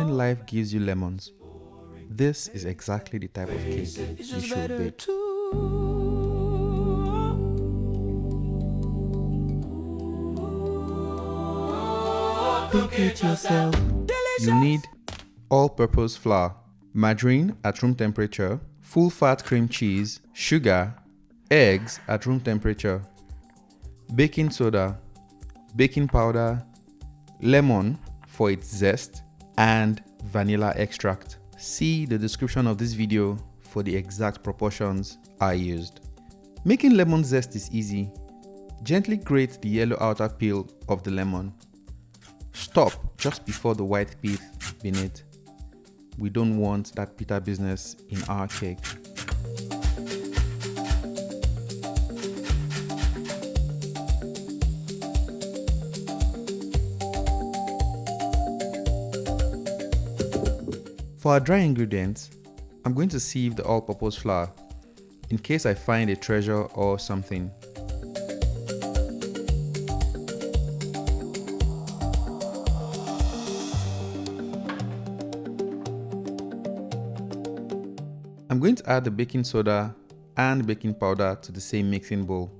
When life gives you lemons, this is exactly the type of cake you should bake. Bake it yourself. You need all-purpose flour, margarine at room temperature, full-fat cream cheese, sugar, eggs at room temperature, baking soda, baking powder, lemon for its zest, and vanilla extract. See the description of this video for the exact proportions I used. Making lemon zest is easy. Gently grate the yellow outer peel of the lemon. Stop just before the white pith beneath. We don't want that bitter business in our cake. For our dry ingredients, I'm going to sieve the all-purpose flour in case I find a treasure or something. I'm going to add the baking soda and baking powder to the same mixing bowl.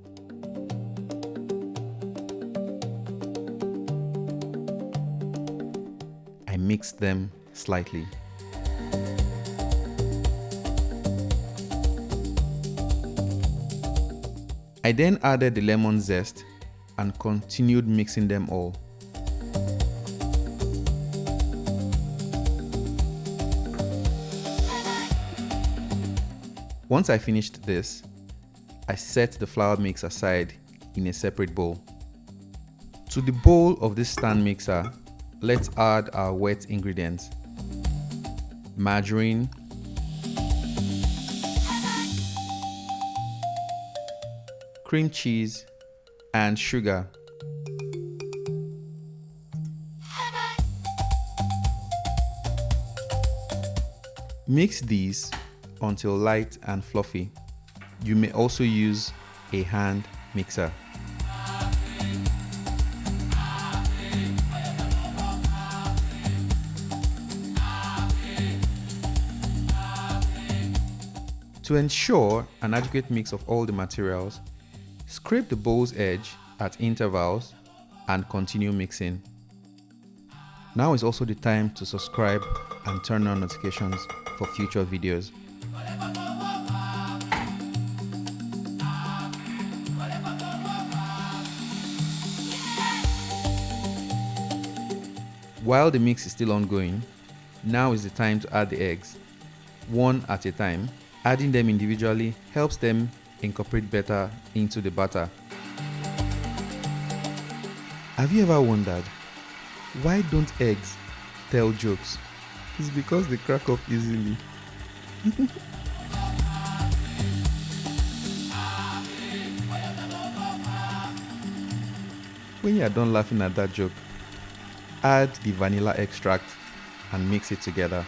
I mix them slightly. I then added the lemon zest and continued mixing them all. Once I finished this, I set the flour mix aside in a separate bowl. To the bowl of this stand mixer, let's add our wet ingredients: margarine, cream cheese, and sugar. Mix these until light and fluffy. You may also use a hand mixer. To ensure an adequate mix of all the materials, scrape the bowl's edge at intervals and continue mixing. Now is also the time to subscribe and turn on notifications for future videos. While the mix is still ongoing, now is the time to add the eggs, one at a time. Adding them individually helps them incorporate better into the batter. Have you ever wondered, why don't eggs tell jokes? It's because they crack up easily. When you are done laughing at that joke, add the vanilla extract and mix it together.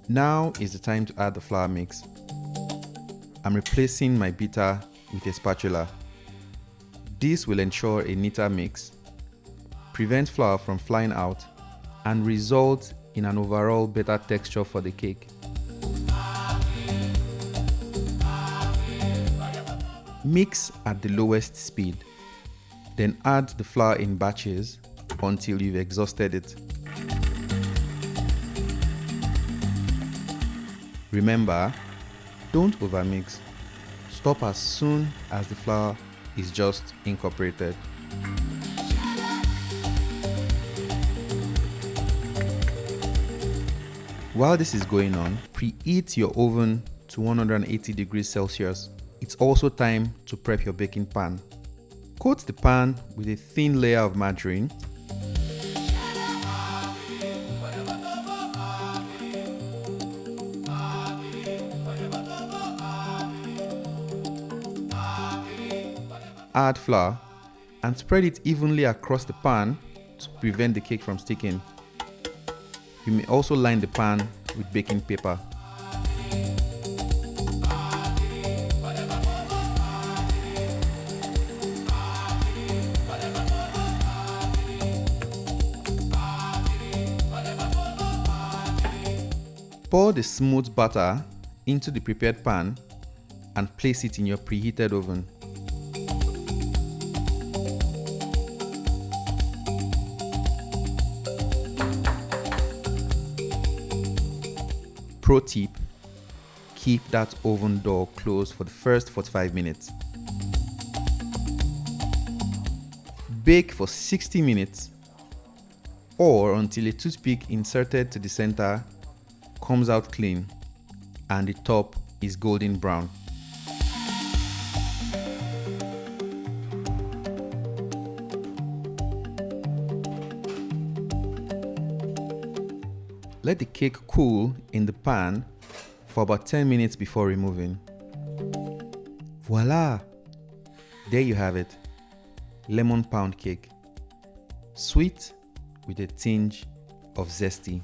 Now is the time to add the flour mix. I'm replacing my beater with a spatula. This will ensure a neater mix, prevent flour from flying out, and result in an overall better texture for the cake. Mix at the lowest speed, then add the flour in batches until you've exhausted it. Remember, don't overmix. Stop as soon as the flour is just incorporated. While this is going on, preheat your oven to 180 degrees Celsius. It's also time to prep your baking pan. Coat the pan with a thin layer of margarine. Add flour and spread it evenly across the pan to prevent the cake from sticking. You may also line the pan with baking paper. Pour the smooth batter into the prepared pan and place it in your preheated oven. Pro tip: keep that oven door closed for the first 45 minutes. Bake for 60 minutes or until a toothpick inserted to the center comes out clean and the top is golden brown. Let the cake cool in the pan for about 10 minutes before removing. Voila! There you have it. Lemon pound cake. Sweet with a tinge of zesty.